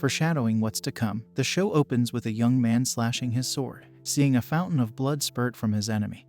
foreshadowing what's to come. The show opens with a young man slashing his sword, seeing a fountain of blood spurt from his enemy.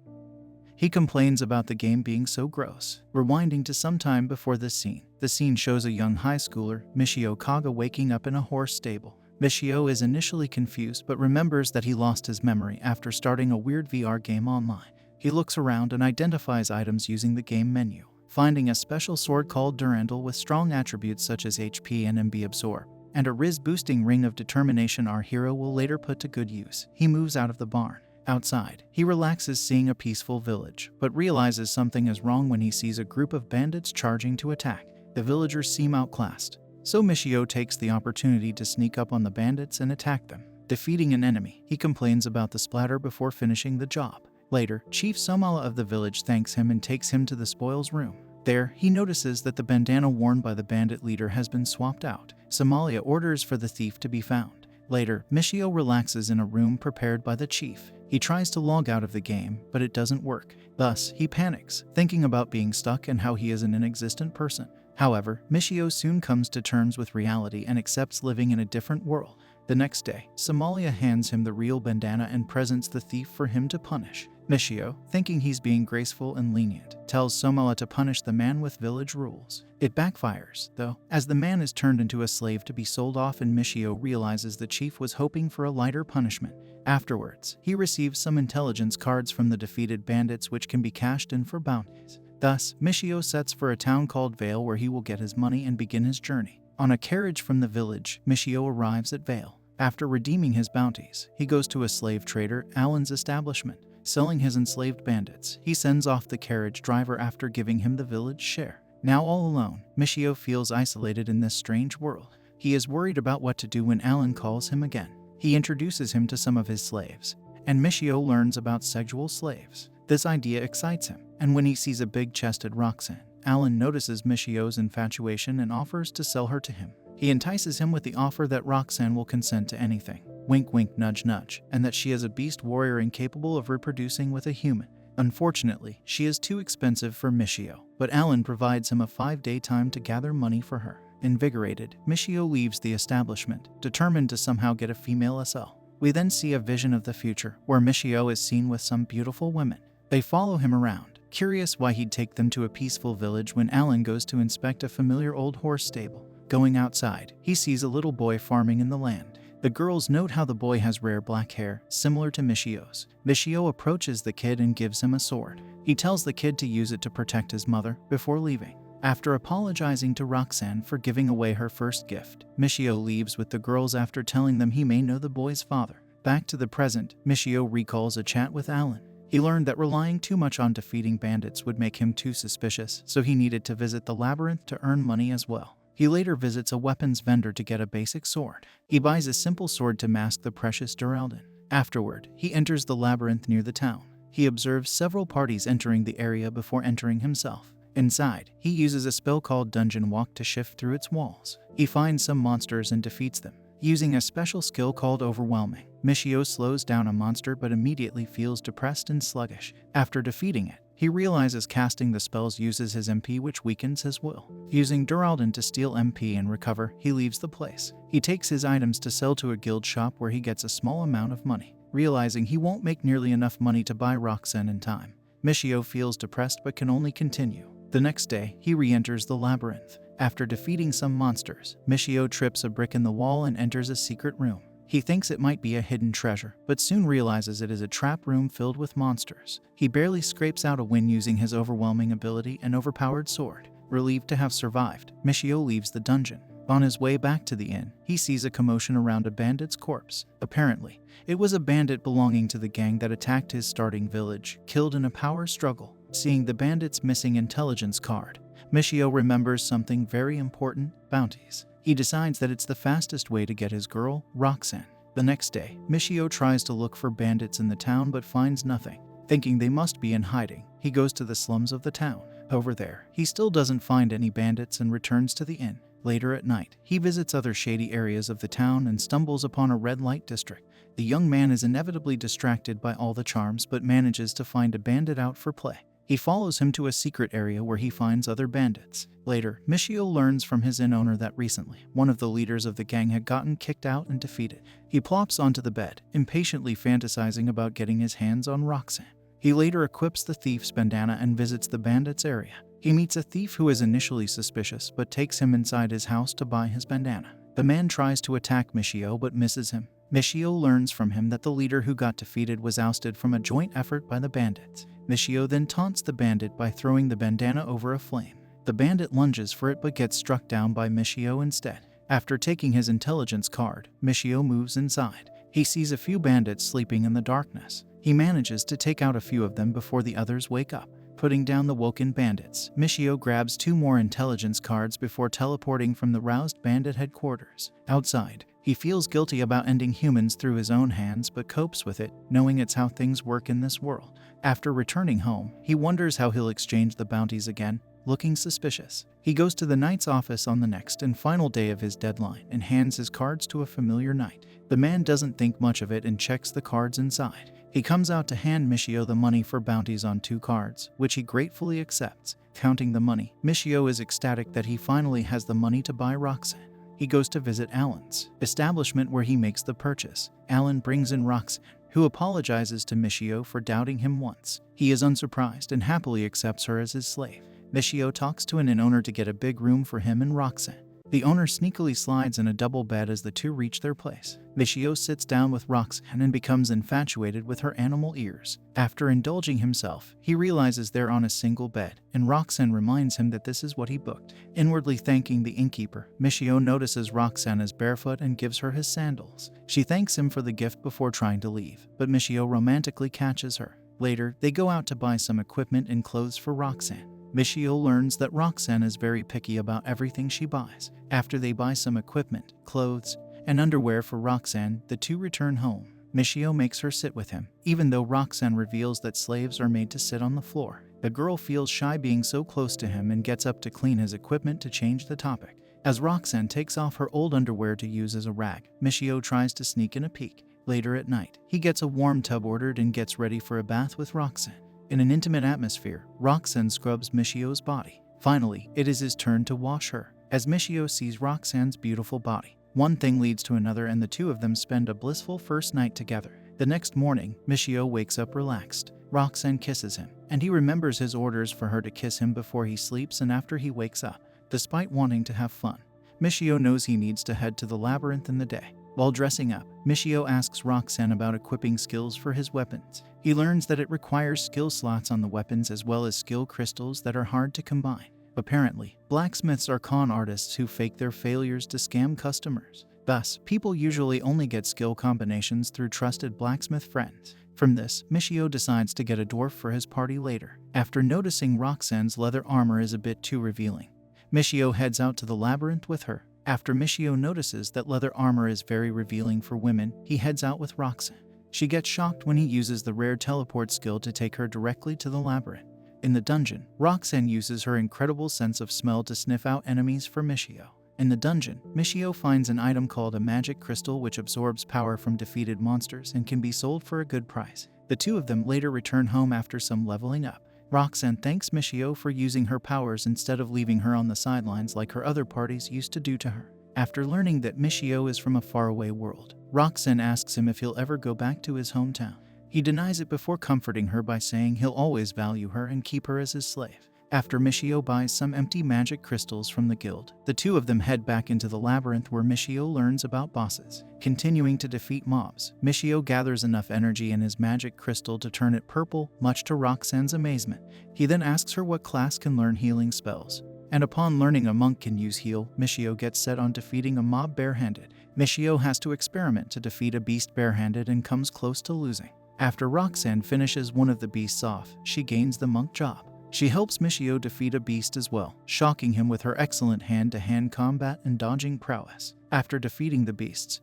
He complains about the game being so gross. Rewinding to some time before this scene, the scene shows a young high schooler, Michio Kaga, waking up in a horse stable. Michio is initially confused but remembers that he lost his memory after starting a weird VR game online. He looks around and identifies items using the game menu, finding a special sword called Durandal with strong attributes such as HP and MB Absorb, and a Riz-boosting ring of determination our hero will later put to good use. He moves out of the barn. Outside, he relaxes seeing a peaceful village, but realizes something is wrong when he sees a group of bandits charging to attack. The villagers seem outclassed, so Michio takes the opportunity to sneak up on the bandits and attack them. Defeating an enemy, he complains about the splatter before finishing the job. Later, Chief Somala of the village thanks him and takes him to the spoils room. There, he notices that the bandana worn by the bandit leader has been swapped out. Somalia orders for the thief to be found. Later, Michio relaxes in a room prepared by the chief. He tries to log out of the game, but it doesn't work. Thus, he panics, thinking about being stuck and how he is an inexistent person. However, Michio soon comes to terms with reality and accepts living in a different world. The next day, Somalia hands him the real bandana and presents the thief for him to punish. Michio, thinking he's being graceful and lenient, tells Somala to punish the man with village rules. It backfires, though, as the man is turned into a slave to be sold off and Michio realizes the chief was hoping for a lighter punishment. Afterwards, he receives some intelligence cards from the defeated bandits which can be cashed in for bounties. Thus, Michio sets for a town called Vale where he will get his money and begin his journey. On a carriage from the village, Michio arrives at Vale. After redeeming his bounties, he goes to a slave trader, Alan's establishment. Selling his enslaved bandits, he sends off the carriage driver after giving him the village share. Now all alone, Michio feels isolated in this strange world. He is worried about what to do when Alan calls him again. He introduces him to some of his slaves, and Michio learns about sexual slaves. This idea excites him, and when he sees a big-chested Roxanne, Alan notices Michio's infatuation and offers to sell her to him. He entices him with the offer that Roxanne will consent to anything. Wink wink nudge nudge, and that she is a beast warrior incapable of reproducing with a human. Unfortunately, she is too expensive for Michio, but Alan provides him a 5-day time to gather money for her. Invigorated, Michio leaves the establishment, determined to somehow get a female SL. We then see a vision of the future, where Michio is seen with some beautiful women. They follow him around, curious why he'd take them to a peaceful village when Alan goes to inspect a familiar old horse stable. Going outside, he sees a little boy farming in the land. The girls note how the boy has rare black hair, similar to Michio's. Michio approaches the kid and gives him a sword. He tells the kid to use it to protect his mother before leaving. After apologizing to Roxanne for giving away her first gift, Michio leaves with the girls after telling them he may know the boy's father. Back to the present, Michio recalls a chat with Alan. He learned that relying too much on defeating bandits would make him too suspicious, so he needed to visit the labyrinth to earn money as well. He later visits a weapons vendor to get a basic sword. He buys a simple sword to mask the precious Duraldan. Afterward, he enters the labyrinth near the town. He observes several parties entering the area before entering himself. Inside, he uses a spell called Dungeon Walk to shift through its walls. He finds some monsters and defeats them. Using a special skill called Overwhelming, Michio slows down a monster but immediately feels depressed and sluggish. After defeating it, he realizes casting the spells uses his MP, which weakens his will. Using Duraldan to steal MP and recover, he leaves the place. He takes his items to sell to a guild shop where he gets a small amount of money. Realizing he won't make nearly enough money to buy Roxanne in time, Michio feels depressed but can only continue. The next day, he re-enters the labyrinth. After defeating some monsters, Michio trips a brick in the wall and enters a secret room. He thinks it might be a hidden treasure, but soon realizes it is a trap room filled with monsters. He barely scrapes out a win using his overwhelming ability and overpowered sword. Relieved to have survived, Michio leaves the dungeon. On his way back to the inn, he sees a commotion around a bandit's corpse. Apparently, it was a bandit belonging to the gang that attacked his starting village, killed in a power struggle. Seeing the bandit's missing intelligence card, Michio remembers something very important: bounties. He decides that it's the fastest way to get his girl, Roxanne. The next day, Michio tries to look for bandits in the town but finds nothing. Thinking they must be in hiding, he goes to the slums of the town. Over there, he still doesn't find any bandits and returns to the inn. Later at night, he visits other shady areas of the town and stumbles upon a red light district. The young man is inevitably distracted by all the charms but manages to find a bandit out for play. He follows him to a secret area where he finds other bandits. Later, Michio learns from his inn owner that recently, one of the leaders of the gang had gotten kicked out and defeated. He plops onto the bed, impatiently fantasizing about getting his hands on Roxanne. He later equips the thief's bandana and visits the bandits' area. He meets a thief who is initially suspicious but takes him inside his house to buy his bandana. The man tries to attack Michio but misses him. Michio learns from him that the leader who got defeated was ousted from a joint effort by the bandits. Michio then taunts the bandit by throwing the bandana over a flame. The bandit lunges for it but gets struck down by Michio instead. After taking his intelligence card, Michio moves inside. He sees a few bandits sleeping in the darkness. He manages to take out a few of them before the others wake up. Putting down the woken bandits, Michio grabs 2 more intelligence cards before teleporting from the roused bandit headquarters. Outside, he feels guilty about ending humans through his own hands but copes with it, knowing it's how things work in this world. After returning home, he wonders how he'll exchange the bounties again, looking suspicious. He goes to the knight's office on the next and final day of his deadline and hands his cards to a familiar knight. The man doesn't think much of it and checks the cards inside. He comes out to hand Michio the money for bounties on 2 cards, which he gratefully accepts. Counting the money, Michio is ecstatic that he finally has the money to buy Roxanne. He goes to visit Alan's establishment where he makes the purchase. Alan brings in Roxanne, who apologizes to Michio for doubting him once. He is unsurprised and happily accepts her as his slave. Michio talks to an inn owner to get a big room for him and Roxanne. The owner sneakily slides in a double bed as the two reach their place. Michio sits down with Roxanne and becomes infatuated with her animal ears. After indulging himself, he realizes they're on a single bed, and Roxanne reminds him that this is what he booked. Inwardly thanking the innkeeper, Michio notices Roxanne is barefoot and gives her his sandals. She thanks him for the gift before trying to leave, but Michio romantically catches her. Later, they go out to buy some equipment and clothes for Roxanne. Michio learns that Roxanne is very picky about everything she buys. After they buy some equipment, clothes, and underwear for Roxanne, the two return home. Michio makes her sit with him, even though Roxanne reveals that slaves are made to sit on the floor. The girl feels shy being so close to him and gets up to clean his equipment to change the topic. As Roxanne takes off her old underwear to use as a rag, Michio tries to sneak in a peek. Later at night, he gets a warm tub ordered and gets ready for a bath with Roxanne. In an intimate atmosphere, Roxanne scrubs Michio's body. Finally, it is his turn to wash her. As Michio sees Roxanne's beautiful body, one thing leads to another and the two of them spend a blissful first night together. The next morning, Michio wakes up relaxed. Roxanne kisses him, and he remembers his orders for her to kiss him before he sleeps and after he wakes up. Despite wanting to have fun, Michio knows he needs to head to the labyrinth in the day. While dressing up, Michio asks Roxanne about equipping skills for his weapons. He learns that it requires skill slots on the weapons as well as skill crystals that are hard to combine. Apparently, blacksmiths are con artists who fake their failures to scam customers. Thus, people usually only get skill combinations through trusted blacksmith friends. From this, Michio decides to get a dwarf for his party later. After noticing Roxanne's leather armor is a bit too revealing, Michio heads out to the labyrinth with her. After Michio notices that leather armor is very revealing for women, he heads out with Roxanne. She gets shocked when he uses the rare teleport skill to take her directly to the labyrinth. In the dungeon, Roxanne uses her incredible sense of smell to sniff out enemies for Michio. In the dungeon, Michio finds an item called a magic crystal which absorbs power from defeated monsters and can be sold for a good price. The two of them later return home after some leveling up. Roxanne thanks Michio for using her powers instead of leaving her on the sidelines like her other parties used to do to her. After learning that Michio is from a faraway world, Roxanne asks him if he'll ever go back to his hometown. He denies it before comforting her by saying he'll always value her and keep her as his slave. After Michio buys some empty magic crystals from the guild, the two of them head back into the labyrinth where Michio learns about bosses. Continuing to defeat mobs, Michio gathers enough energy in his magic crystal to turn it purple, much to Roxanne's amazement. He then asks her what class can learn healing spells, and upon learning a monk can use heal, Michio gets set on defeating a mob barehanded. Michio has to experiment to defeat a beast barehanded and comes close to losing. After Roxanne finishes one of the beasts off, she gains the monk job. She helps Michio defeat a beast as well, shocking him with her excellent hand-to-hand combat and dodging prowess. After defeating the beasts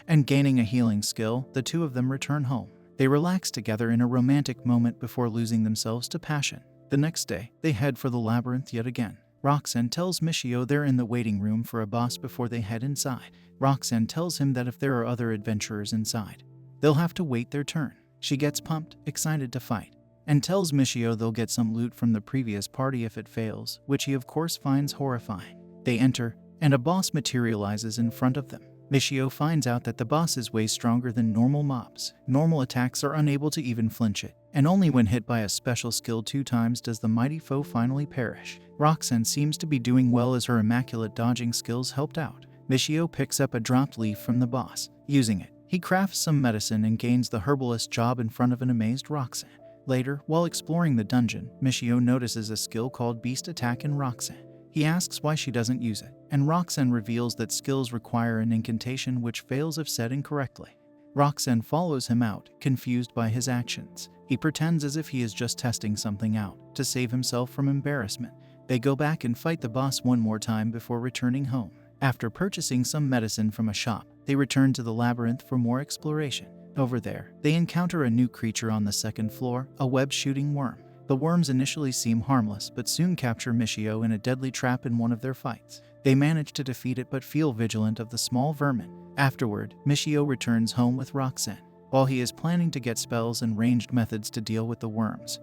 and gaining a healing skill, the two of them return home. They relax together in a romantic moment before losing themselves to passion. The next day, they head for the labyrinth yet again. Roxanne tells Michio they're in the waiting room for a boss before they head inside. Roxanne tells him that if there are other adventurers inside, they'll have to wait their turn. She gets pumped, excited to fight. and tells Michio they'll get some loot from the previous party if it fails, which he of course finds horrifying. They enter, and a boss materializes in front of them. Michio finds out that the boss is way stronger than normal mobs. Normal attacks are unable to even flinch it, and only when hit by a special skill 2 times does the mighty foe finally perish. Roxanne seems to be doing well as her immaculate dodging skills helped out. Michio picks up a dropped leaf from the boss. Using it, he crafts some medicine and gains the herbalist job in front of an amazed Roxanne. Later, while exploring the dungeon, Michio notices a skill called Beast Attack in Roxanne. He asks why she doesn't use it, and Roxanne reveals that skills require an incantation which fails if said incorrectly. Roxanne follows him out, confused by his actions. He pretends as if he is just testing something out, to save himself from embarrassment. They go back and fight the boss one more time before returning home. After purchasing some medicine from a shop, they return to the labyrinth for more exploration. Over there, they encounter a new creature on the second floor, a web-shooting worm. The worms initially seem harmless, but soon capture Michio in a deadly trap in one of their fights. They manage to defeat it but feel vigilant of the small vermin. Afterward, Michio returns home with Roxanne. While he is planning to get spells and ranged methods to deal with the worms,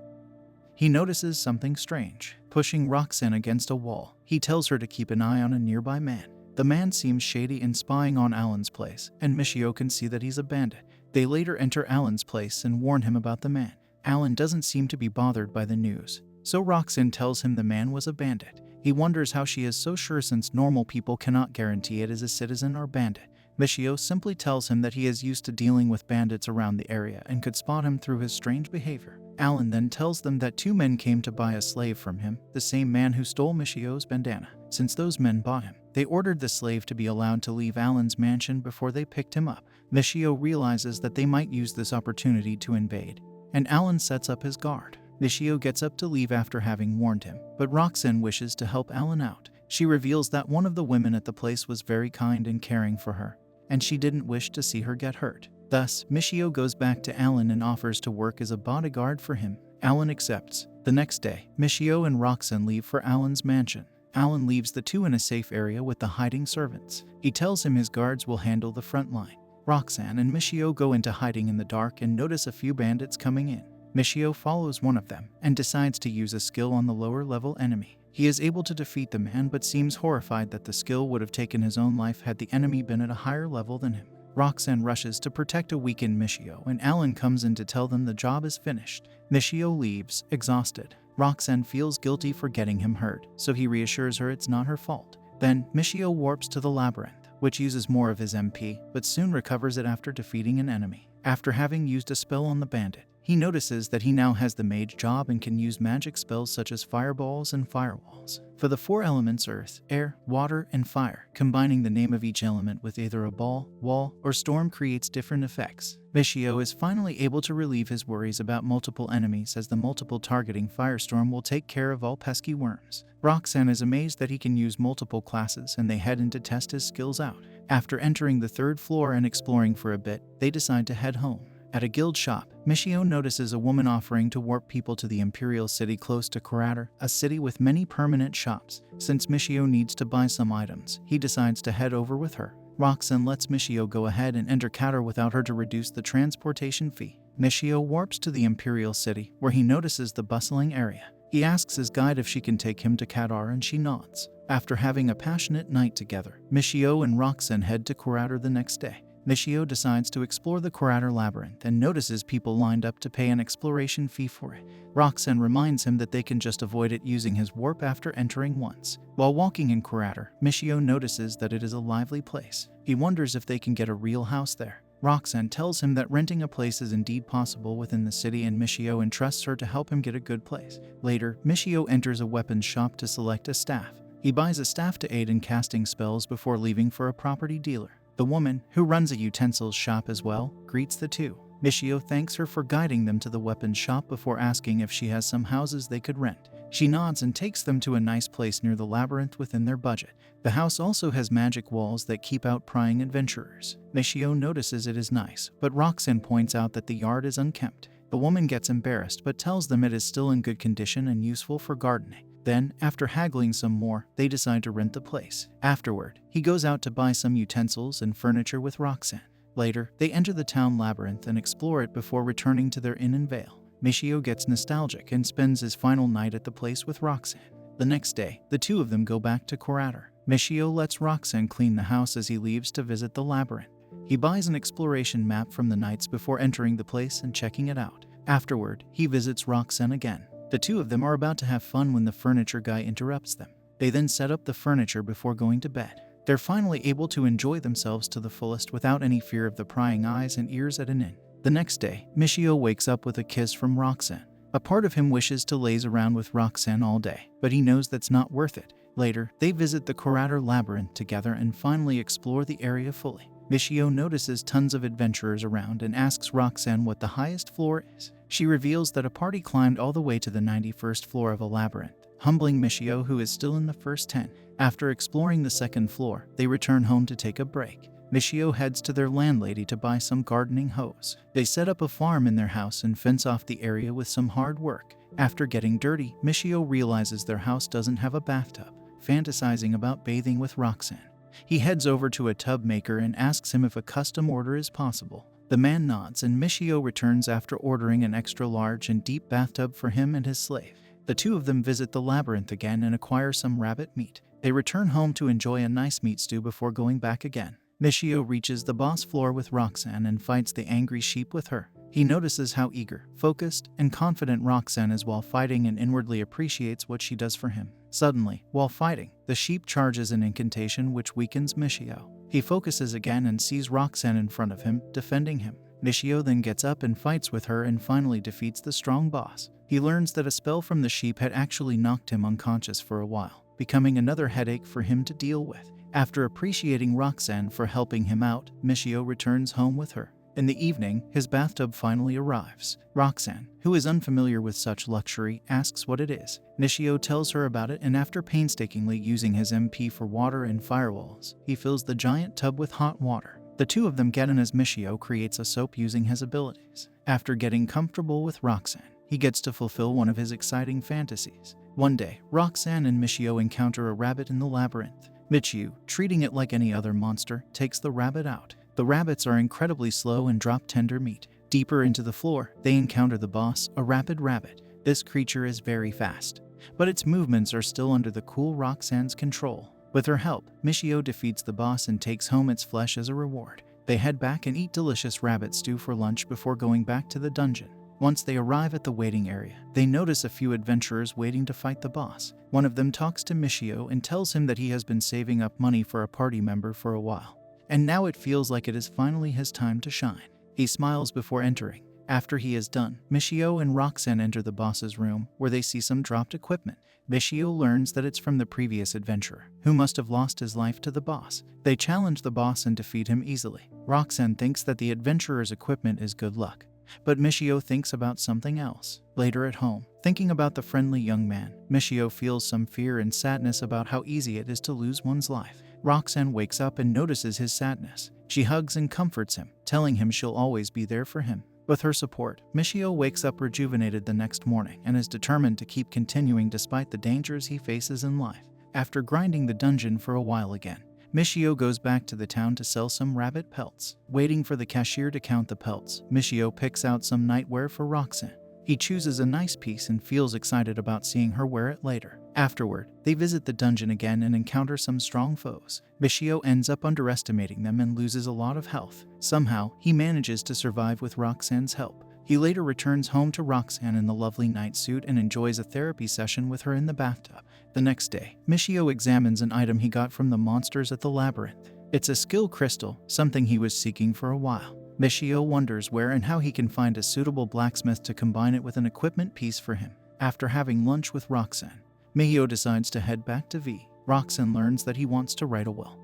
he notices something strange. Pushing Roxanne against a wall, he tells her to keep an eye on a nearby man. The man seems shady and spying on Alan's place, and Michio can see that he's a bandit. They later enter Alan's place and warn him about the man. Alan doesn't seem to be bothered by the news, so Roxanne tells him the man was a bandit. He wonders how she is so sure since normal people cannot guarantee it is a citizen or bandit. Michio simply tells him that he is used to dealing with bandits around the area and could spot him through his strange behavior. Alan then tells them that 2 men came to buy a slave from him, the same man who stole Michio's bandana. Since those men bought him, they ordered the slave to be allowed to leave Alan's mansion before they picked him up. Michio realizes that they might use this opportunity to invade, and Alan sets up his guard. Michio gets up to leave after having warned him, but Roxanne wishes to help Alan out. She reveals that one of the women at the place was very kind and caring for her, and she didn't wish to see her get hurt. Thus, Michio goes back to Alan and offers to work as a bodyguard for him. Alan accepts. The next day, Michio and Roxanne leave for Alan's mansion. Alan leaves the 2 in a safe area with the hiding servants. He tells him his guards will handle the front line. Roxanne and Michio go into hiding in the dark and notice a few bandits coming in. Michio follows one of them and decides to use a skill on the lower level enemy. He is able to defeat the man but seems horrified that the skill would have taken his own life had the enemy been at a higher level than him. Roxanne rushes to protect a weakened Michio and Alan comes in to tell them the job is finished. Michio leaves, exhausted. Roxanne feels guilty for getting him hurt, so he reassures her it's not her fault. Then, Michio warps to the labyrinth, which uses more of his MP, but soon recovers it after defeating an enemy. After having used a spell on the bandit, he notices that he now has the mage job and can use magic spells such as fireballs and firewalls. For the 4 elements earth, air, water, and fire, combining the name of each element with either a ball, wall, or storm creates different effects. Michio is finally able to relieve his worries about multiple enemies as the multiple targeting firestorm will take care of all pesky worms. Roxanne is amazed that he can use multiple classes and they head in to test his skills out. After entering the 3rd floor and exploring for a bit, they decide to head home. At a guild shop, Michio notices a woman offering to warp people to the Imperial City close to Kurator, a city with many permanent shops. Since Michio needs to buy some items, he decides to head over with her. Roxanne lets Michio go ahead and enter Kurator without her to reduce the transportation fee. Michio warps to the Imperial City, where he notices the bustling area. He asks his guide if she can take him to Kurator and she nods. After having a passionate night together, Michio and Roxanne head to Kurator the next day. Michio decides to explore the Kurator labyrinth and notices people lined up to pay an exploration fee for it. Roxanne reminds him that they can just avoid it using his warp after entering once. While walking in Kurator, Michio notices that it is a lively place. He wonders if they can get a real house there. Roxanne tells him that renting a place is indeed possible within the city and Michio entrusts her to help him get a good place. Later, Michio enters a weapons shop to select a staff. He buys a staff to aid in casting spells before leaving for a property dealer. The woman, who runs a utensils shop as well, greets the 2. Michio thanks her for guiding them to the weapons shop before asking if she has some houses they could rent. She nods and takes them to a nice place near the labyrinth within their budget. The house also has magic walls that keep out prying adventurers. Michio notices it is nice, but Roxanne points out that the yard is unkempt. The woman gets embarrassed but tells them it is still in good condition and useful for gardening. Then, after haggling some more, they decide to rent the place. Afterward, he goes out to buy some utensils and furniture with Roxanne. Later, they enter the town labyrinth and explore it before returning to their inn in Vale. Michio gets nostalgic and spends his final night at the place with Roxanne. The next day, the two of them go back to Kurator. Michio lets Roxanne clean the house as he leaves to visit the labyrinth. He buys an exploration map from the knights before entering the place and checking it out. Afterward, he visits Roxanne again. The two of them are about to have fun when the furniture guy interrupts them. They then set up the furniture before going to bed. They're finally able to enjoy themselves to the fullest without any fear of the prying eyes and ears at an inn. The next day, Michio wakes up with a kiss from Roxanne. A part of him wishes to laze around with Roxanne all day, but he knows that's not worth it. Later, they visit the Kurator labyrinth together and finally explore the area fully. Michio notices tons of adventurers around and asks Roxanne what the highest floor is. She reveals that a party climbed all the way to the 91st floor of a labyrinth, humbling Michio, who is still in the first 10. After exploring the second floor, they return home to take a break. Michio heads to their landlady to buy some gardening hose. They set up a farm in their house and fence off the area with some hard work. After getting dirty, Michio realizes their house doesn't have a bathtub, fantasizing about bathing with Roxanne. He heads over to a tub maker and asks him if a custom order is possible. The man nods and Michio returns after ordering an extra large and deep bathtub for him and his slave. The two of them visit the labyrinth again and acquire some rabbit meat. They return home to enjoy a nice meat stew before going back again. Michio reaches the boss floor with Roxanne and fights the angry sheep with her. He notices how eager, focused, and confident Roxanne is while fighting and inwardly appreciates what she does for him. Suddenly, while fighting, the sheep charges an incantation which weakens Michio. He focuses again and sees Roxanne in front of him, defending him. Michio then gets up and fights with her and finally defeats the strong boss. He learns that a spell from the sheep had actually knocked him unconscious for a while, becoming another headache for him to deal with. After appreciating Roxanne for helping him out, Michio returns home with her. In the evening, his bathtub finally arrives. Roxanne, who is unfamiliar with such luxury, asks what it is. Michio tells her about it, and after painstakingly using his MP for water and firewalls, he fills the giant tub with hot water. The two of them get in as Michio creates a soap using his abilities. After getting comfortable with Roxanne, he gets to fulfill one of his exciting fantasies. One day, Roxanne and Michio encounter a rabbit in the labyrinth. Michio, treating it like any other monster, takes the rabbit out. The rabbits are incredibly slow and drop tender meat. Deeper into the floor, they encounter the boss, a rapid rabbit. This creature is very fast, but its movements are still under the cool Roxanne's control. With her help, Michio defeats the boss and takes home its flesh as a reward. They head back and eat delicious rabbit stew for lunch before going back to the dungeon. Once they arrive at the waiting area, they notice a few adventurers waiting to fight the boss. One of them talks to Michio and tells him that he has been saving up money for a party member for a while, and now it feels like it is finally his time to shine. He smiles before entering. After he is done, Michio and Roxanne enter the boss's room, where they see some dropped equipment. Michio learns that it's from the previous adventurer, who must have lost his life to the boss. They challenge the boss and defeat him easily. Roxanne thinks that the adventurer's equipment is good luck, but Michio thinks about something else. Later at home, thinking about the friendly young man, Michio feels some fear and sadness about how easy it is to lose one's life. Roxanne wakes up and notices his sadness. She hugs and comforts him, telling him she'll always be there for him. With her support, Michio wakes up rejuvenated the next morning and is determined to keep continuing despite the dangers he faces in life. After grinding the dungeon for a while again, Michio goes back to the town to sell some rabbit pelts. Waiting for the cashier to count the pelts, Michio picks out some nightwear for Roxanne. He chooses a nice piece and feels excited about seeing her wear it later. Afterward, they visit the dungeon again and encounter some strong foes. Michio ends up underestimating them and loses a lot of health. Somehow, he manages to survive with Roxanne's help. He later returns home to Roxanne in the lovely night suit and enjoys a therapy session with her in the bathtub. The next day, Michio examines an item he got from the monsters at the labyrinth. It's a skill crystal, something he was seeking for a while. Michio wonders where and how he can find a suitable blacksmith to combine it with an equipment piece for him. After having lunch with Roxanne, Michio decides to head back to V. Roxanne learns that he wants to write a will,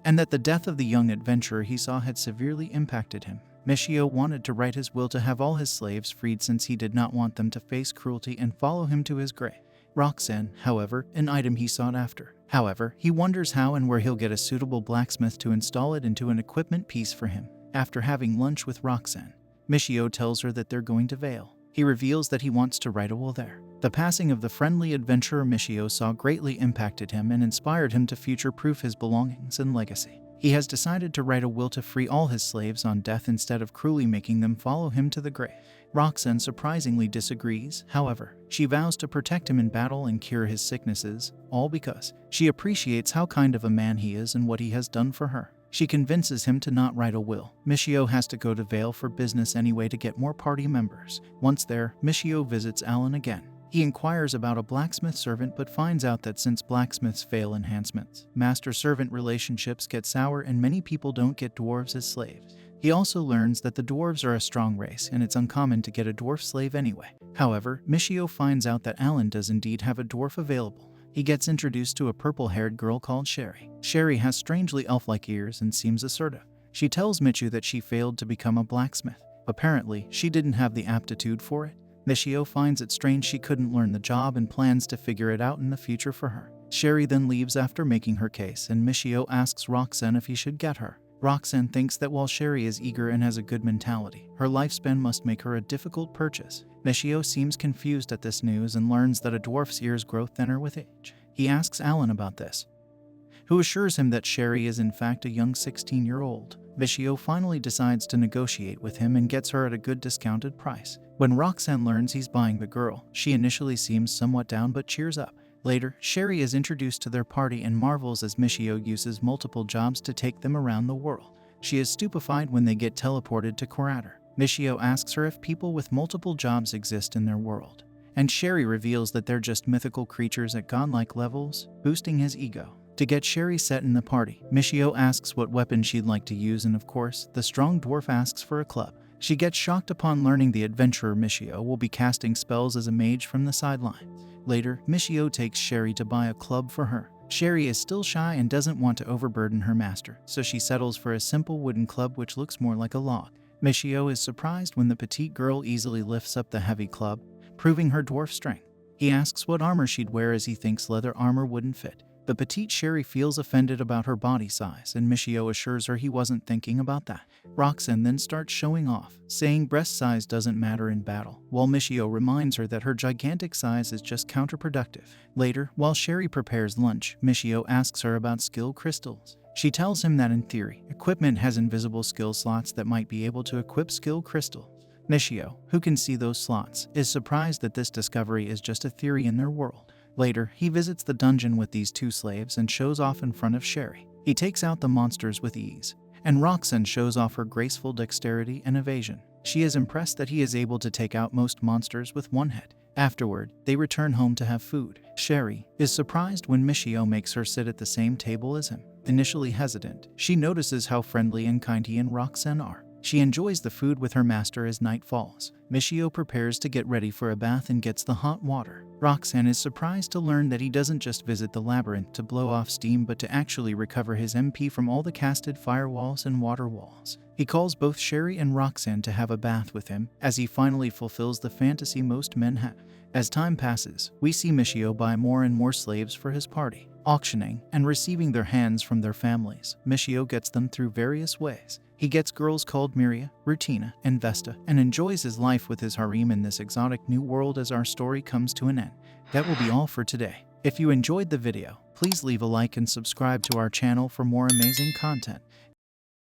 and that the death of the young adventurer he saw had severely impacted him. Michio wanted to write his will to have all his slaves freed since he did not want them to face cruelty and follow him to his grave. Roxanne, however, an item he sought after. However, he wonders how and where he'll get a suitable blacksmith to install it into an equipment piece for him. After having lunch with Roxanne, Michio tells her that they're going to Vale. He reveals that he wants to write a will there. The passing of the friendly adventurer Michio saw greatly impacted him and inspired him to future-proof his belongings and legacy. He has decided to write a will to free all his slaves on death instead of cruelly making them follow him to the grave. Roxanne surprisingly disagrees, however. She vows to protect him in battle and cure his sicknesses, all because she appreciates how kind of a man he is and what he has done for her. She convinces him to not write a will. Michio has to go to Vale for business anyway to get more party members. Once there, Michio visits Alan again. He inquires about a blacksmith servant but finds out that since blacksmiths fail enhancements, master-servant relationships get sour and many people don't get dwarves as slaves. He also learns that the dwarves are a strong race and it's uncommon to get a dwarf slave anyway. However, Michio finds out that Alan does indeed have a dwarf available. He gets introduced to a purple-haired girl called Sherry. Sherry has strangely elf-like ears and seems assertive. She tells Michio that she failed to become a blacksmith. Apparently, she didn't have the aptitude for it. Michio finds it strange she couldn't learn the job and plans to figure it out in the future for her. Sherry then leaves after making her case, and Michio asks Roxanne if he should get her. Roxanne thinks that while Sherry is eager and has a good mentality, her lifespan must make her a difficult purchase. Michio seems confused at this news and learns that a dwarf's ears grow thinner with age. He asks Alan about this, who assures him that Sherry is in fact a young 16-year-old. Michio finally decides to negotiate with him and gets her at a good discounted price. When Roxanne learns he's buying the girl, she initially seems somewhat down but cheers up. Later, Sherry is introduced to their party and marvels as Michio uses multiple jobs to take them around the world. She is stupefied when they get teleported to Quarator. Michio asks her if people with multiple jobs exist in their world, and Sherry reveals that they're just mythical creatures at godlike levels, boosting his ego. To get Sherry set in the party, Michio asks what weapon she'd like to use, and of course, the strong dwarf asks for a club. She gets shocked upon learning the adventurer Michio will be casting spells as a mage from the sidelines. Later, Michio takes Sherry to buy a club for her. Sherry is still shy and doesn't want to overburden her master, so she settles for a simple wooden club which looks more like a log. Michio is surprised when the petite girl easily lifts up the heavy club, proving her dwarf strength. He asks what armor she'd wear as he thinks leather armor wouldn't fit. The petite Sherry feels offended about her body size, and Michio assures her he wasn't thinking about that. Roxanne then starts showing off, saying breast size doesn't matter in battle, while Michio reminds her that her gigantic size is just counterproductive. Later, while Sherry prepares lunch, Michio asks her about skill crystals. She tells him that in theory, equipment has invisible skill slots that might be able to equip skill crystals. Michio, who can see those slots, is surprised that this discovery is just a theory in their world. Later, he visits the dungeon with these two slaves and shows off in front of Sherry. He takes out the monsters with ease, and Roxanne shows off her graceful dexterity and evasion. She is impressed that he is able to take out most monsters with one hit. Afterward, they return home to have food. Sherry is surprised when Michio makes her sit at the same table as him. Initially hesitant, she notices how friendly and kind he and Roxanne are. She enjoys the food with her master as night falls. Michio prepares to get ready for a bath and gets the hot water. Roxanne is surprised to learn that he doesn't just visit the labyrinth to blow off steam but to actually recover his MP from all the casted firewalls and water walls. He calls both Sherry and Roxanne to have a bath with him, as he finally fulfills the fantasy most men have. As time passes, we see Michio buy more and more slaves for his party, auctioning and receiving their hands from their families. Michio gets them through various ways. He gets girls called Miria, Rutina, and Vesta, and enjoys his life with his harem in this exotic new world as our story comes to an end. That will be all for today. If you enjoyed the video, please leave a like and subscribe to our channel for more amazing content.